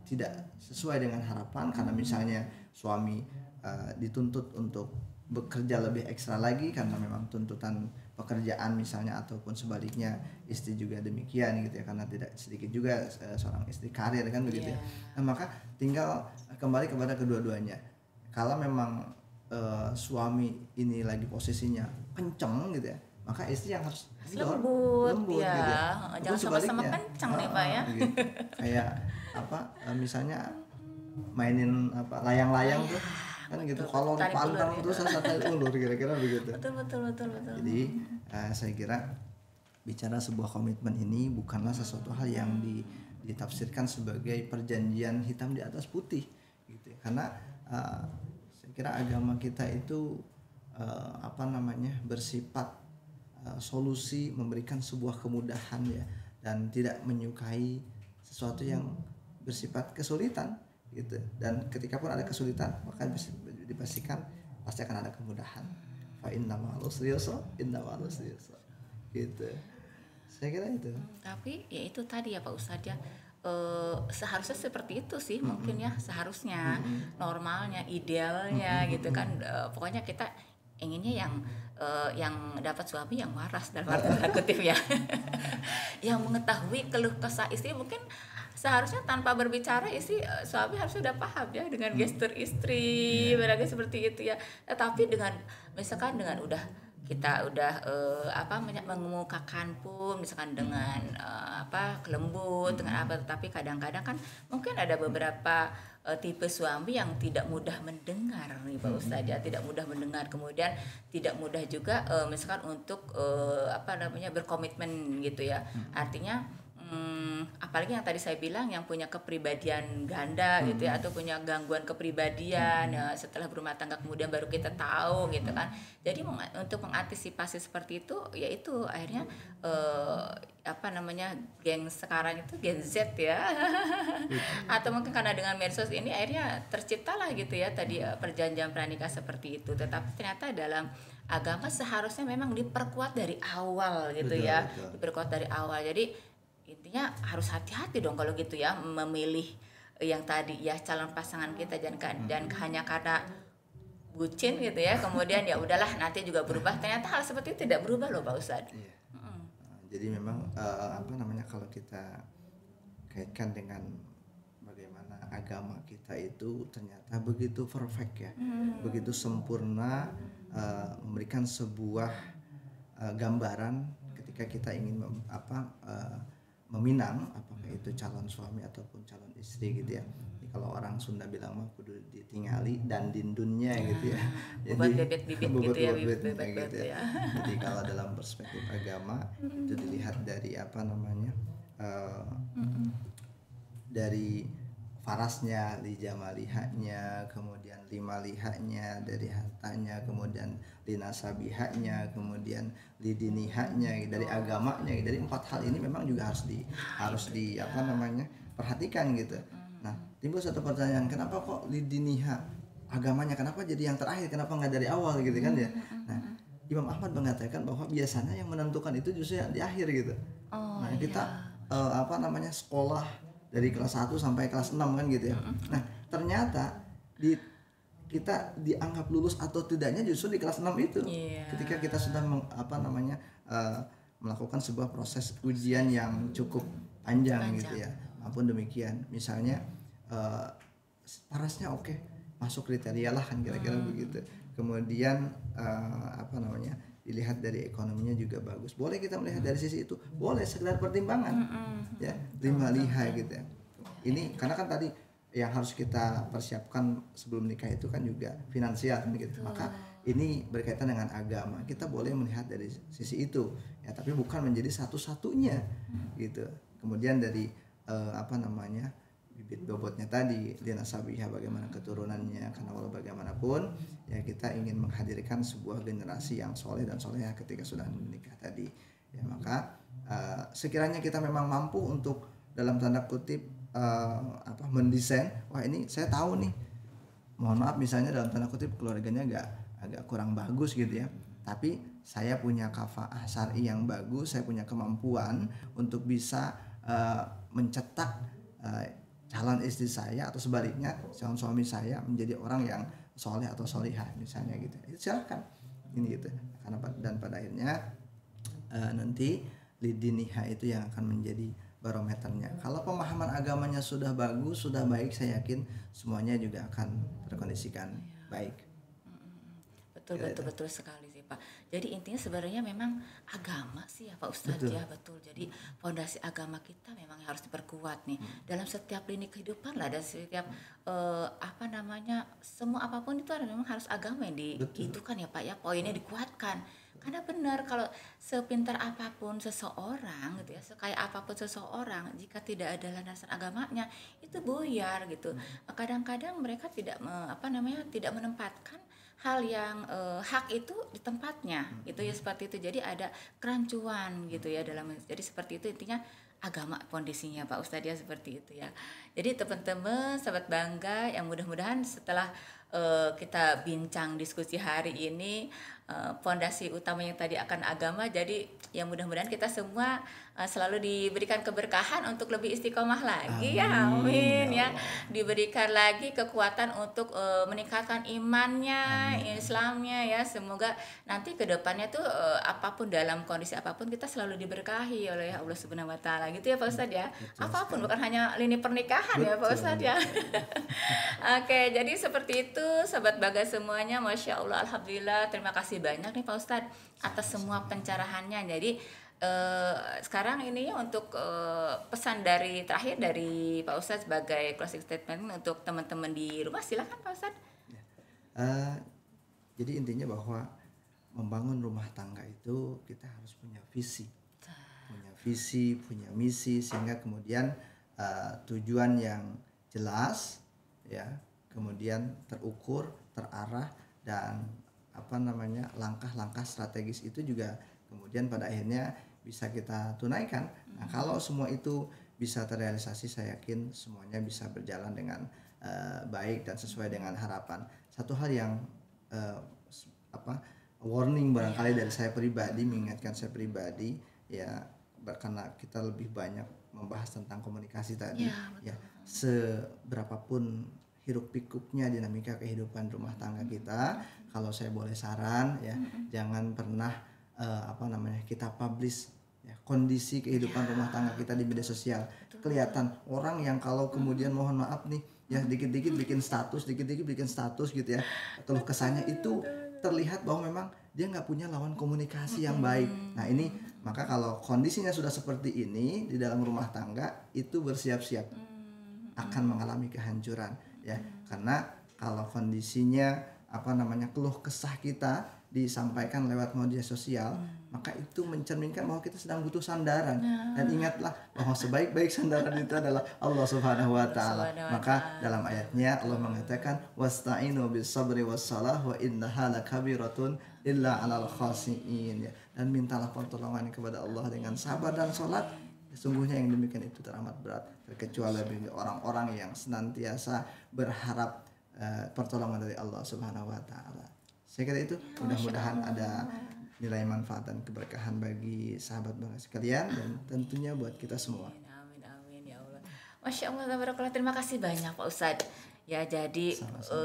tidak sesuai dengan harapan karena misalnya suami dituntut untuk bekerja lebih ekstra lagi karena memang tuntutan pekerjaan misalnya, ataupun sebaliknya istri juga demikian gitu ya, karena tidak sedikit juga seorang istri karir kan begitu ya. Nah, maka tinggal kembali kepada kedua-duanya. Kalau memang suami ini lagi posisinya kenceng gitu ya, maka istri yang harus lembut ya, gitu ya. jangan sama-sama kenceng nih Pak ya. Gitu. Kayak apa misalnya mainin apa layang-layang tuh kan gitu, kalau pantang terus tarik ulur kira-kira begitu. Betul. Jadi saya kira bicara sebuah komitmen ini bukanlah sesuatu hal yang ditafsirkan sebagai perjanjian hitam di atas putih gitu ya. Karena saya kira agama kita itu apa namanya bersifat solusi, memberikan sebuah kemudahan ya, dan tidak menyukai sesuatu yang bersifat kesulitan gitu. Dan ketika pun ada kesulitan maka bisa dipastikan pasti akan ada kemudahan. Fa inna ma'al usri yusra, inna ma'al usri yusra gitu. Saya kira itu. Tapi ya itu tadi ya Pak Ustadz ya, seharusnya seperti itu sih mungkin ya, seharusnya normalnya, idealnya gitu kan. Pokoknya kita inginnya yang dapat suami yang waras dalam arti tanda kutip ya, yang mengetahui keluh kesah istri. Mungkin seharusnya tanpa berbicara istri, suami harus sudah paham ya dengan gestur istri, beragam seperti itu ya. Tetapi dengan misalkan dengan kita udah mengemukakan pun misalkan dengan kelembut dengan apa, tetapi kadang-kadang kan mungkin ada beberapa tipe suami yang tidak mudah mendengar nih Pak Ustadz ya, tidak mudah mendengar, kemudian tidak mudah juga misalkan untuk berkomitmen gitu ya. Artinya apalagi yang tadi saya bilang yang punya kepribadian ganda gitu ya, atau punya gangguan kepribadian ya, setelah berumah tangga kemudian baru kita tahu gitu kan. Jadi untuk mengantisipasi seperti itu, yaitu akhirnya geng sekarang itu Gen Z ya atau mungkin karena dengan medsos ini akhirnya terciptalah gitu ya tadi perjanjian pranikah seperti itu. Tetapi ternyata dalam agama seharusnya memang diperkuat dari awal gitu. Betul. Diperkuat dari awal. Jadi intinya harus hati-hati dong kalau gitu ya memilih yang tadi ya calon pasangan kita, dan hanya karena bucin gitu ya kemudian ya udahlah nanti juga berubah. Ternyata hal seperti itu tidak berubah loh Pak Ustadz. Iya. Jadi memang kalau kita kaitkan dengan bagaimana agama kita itu ternyata begitu perfect ya, begitu sempurna, memberikan sebuah gambaran ketika kita ingin meminang, apakah itu calon suami ataupun calon istri gitu ya. Jadi kalau orang Sunda bilang mah kudu ditingali dan dindunnya gitu ya. Bobot Jadi bebek bibit bobot gitu ya, bebeknya bebek gitu ya. ya. Jadi kalau dalam perspektif agama itu dilihat dari apa namanya, dari farasnya, lijamalihanya, kemudian limalihanya, dari hartanya, kemudian linasabihanya, kemudian lidinihanya, dari agamanya. Dari 4 hal ini memang juga harus di apa namanya, perhatikan gitu. Nah, timbul satu pertanyaan, kenapa kok lidiniha agamanya, kenapa jadi yang terakhir, kenapa nggak dari awal gitu kan ya. Nah, Imam Ahmad mengatakan bahwa biasanya yang menentukan itu justru yang di akhir gitu. Nah, kita apa namanya, sekolah dari kelas 1 sampai kelas 6 kan gitu ya. Nah, ternyata kita dianggap lulus atau tidaknya justru di kelas 6 itu. Ketika kita sudah melakukan sebuah proses ujian yang cukup panjang gitu ya. Maupun demikian, misalnya parasnya oke, masuk kriteria lah kan kira-kira begitu. Kemudian dilihat dari ekonominya juga bagus. Boleh kita melihat dari sisi itu, boleh sekedar pertimbangan. Ya, liha gitu ya. Ini karena kan tadi yang harus kita persiapkan sebelum nikah itu kan juga finansial gitu. Maka ini berkaitan dengan agama. Kita boleh melihat dari sisi itu ya, tapi bukan menjadi satu-satunya gitu. Kemudian dari bibit bobotnya tadi, linasabiha, bagaimana keturunannya, karena walau bagaimanapun ya kita ingin menghadirkan sebuah generasi yang soleh dan soleha ketika sudah menikah tadi ya. Maka sekiranya kita memang mampu untuk dalam tanda kutip mendesain, wah ini saya tahu nih, mohon maaf misalnya dalam tanda kutip keluarganya agak kurang bagus gitu ya, tapi saya punya kafaah syar'i yang bagus, saya punya kemampuan untuk bisa mencetak calon istri saya atau sebaliknya calon suami saya menjadi orang yang soleh atau solihah misalnya gitu. Itu silakan ini gitu. Karena dan pada akhirnya nanti lidiniha itu yang akan menjadi barometernya. Kalau pemahaman agamanya sudah bagus, sudah baik, saya yakin semuanya juga akan terkondisikan baik. Betul sekali sih Pak. Jadi intinya sebenarnya memang agama sih ya Pak Ustadz. Betul. Ya betul. Jadi fondasi agama kita memang harus diperkuat nih dalam setiap lini kehidupan lah, dan setiap semua apapun itu memang harus agama yang itu kan ya Pak ya, poinnya dikuatkan. Karena benar, kalau sepintar apapun seseorang gitu ya, sekaya apapun seseorang, jika tidak ada landasan agamanya itu buyar gitu. Kadang-kadang mereka tidak tidak menempatkan hal yang hak itu di tempatnya gitu ya, seperti itu. Jadi ada kerancuan gitu ya dalam, jadi seperti itu intinya agama kondisinya Pak Ustadz ya, seperti itu ya. Jadi teman-teman sahabat bangga yang mudah-mudahan setelah kita bincang diskusi hari ini, fondasi utamanya tadi akan agama, jadi ya mudah-mudahan kita semua selalu diberikan keberkahan untuk lebih istiqomah lagi. Amin ya, diberikan lagi kekuatan untuk meningkatkan imannya, Islamnya ya. Semoga nanti ke depannya tuh apapun, dalam kondisi apapun kita selalu diberkahi oleh Allah Subhanahu wa taala gitu ya Pak Ustadz ya. Apapun, bukan hanya lini pernikahan ya Pak Ustadz ya. Oke, jadi seperti itu sahabat bangga semuanya. Masya Allah, alhamdulillah, terima kasih banyak nih Pak Ustadz atas semua pencerahannya. Jadi sekarang ini untuk pesan terakhir dari Pak Ustadz sebagai closing statement untuk teman-teman di rumah, silakan Pak Ustadz. Jadi intinya bahwa membangun rumah tangga itu kita harus punya visi, punya misi, sehingga kemudian tujuan yang jelas ya, kemudian terukur, terarah, dan langkah-langkah strategis itu juga kemudian pada akhirnya bisa kita tunaikan. Nah, kalau semua itu bisa terrealisasi, saya yakin semuanya bisa berjalan dengan baik dan sesuai dengan harapan. Satu hal yang warning barangkali dari saya pribadi, mengingatkan saya pribadi ya, karena kita lebih banyak membahas tentang komunikasi tadi ya, seberapapun hiruk pikuknya dinamika kehidupan rumah tangga kita, kalau saya boleh saran ya, jangan pernah kita publish ya, kondisi kehidupan rumah tangga kita di media sosial. Kelihatan orang yang kalau kemudian mohon maaf nih ya, dikit-dikit bikin status gitu ya, keluh kesahnya itu terlihat bahwa memang dia nggak punya lawan komunikasi yang baik. Nah, ini Maka kalau kondisinya sudah seperti ini di dalam rumah tangga, itu bersiap-siap akan mengalami kehancuran ya. Karena kalau kondisinya keluh kesah kita disampaikan lewat media sosial, maka itu mencerminkan bahwa kita sedang butuh sandaran. Dan ingatlah bahwa sebaik-baik sandaran itu adalah Allah Subhanahu wa taala. Maka dalam ayatnya Allah mengatakan wasta'inu bis sabri was salah wa innaha lakabiratun illa 'alal khashiin ya. Dan mintalah pertolongan kepada Allah dengan sabar dan salat. Sesungguhnya yang demikian itu teramat berat, terkecuali bagi orang-orang yang senantiasa berharap pertolongan dari Allah Subhanahu wa taala. Saya kira itu, mudah-mudahan ada nilai manfaat dan keberkahan bagi sahabat bangga sekalian dan tentunya buat kita semua. Amin amin ya Allah. Masya Allah tabarakallah, terima kasih banyak Pak Ustadz. Ya jadi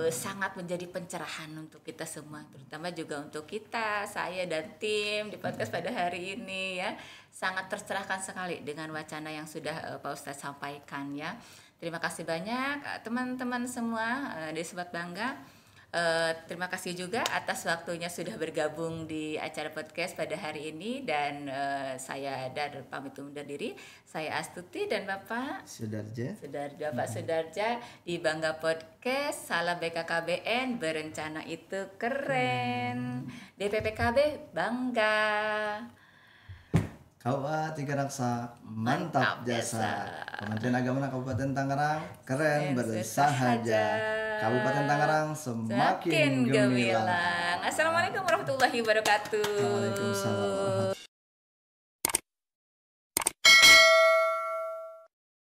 sangat menjadi pencerahan untuk kita semua, terutama juga untuk kita, saya dan tim di podcast pada hari ini ya. Sangat tercerahkan sekali dengan wacana yang sudah Pak Ustadz sampaikan ya. Terima kasih banyak teman-teman semua di Sobat Bangga. Terima kasih juga atas waktunya sudah bergabung di acara podcast pada hari ini, dan saya Dar pamit undur diri. Saya Astuti dan Bapak Sudarja di Bangga Podcast. Salam BKKBN, berencana itu keren. DPPKB bangga. KUA Tiga Raksa mantap jasa. Kementerian Agama Kabupaten Tangerang keren bersahaja. Kabupaten Tangerang semakin gemilang. Assalamualaikum warahmatullahi wabarakatuh. Waalaikumsalam.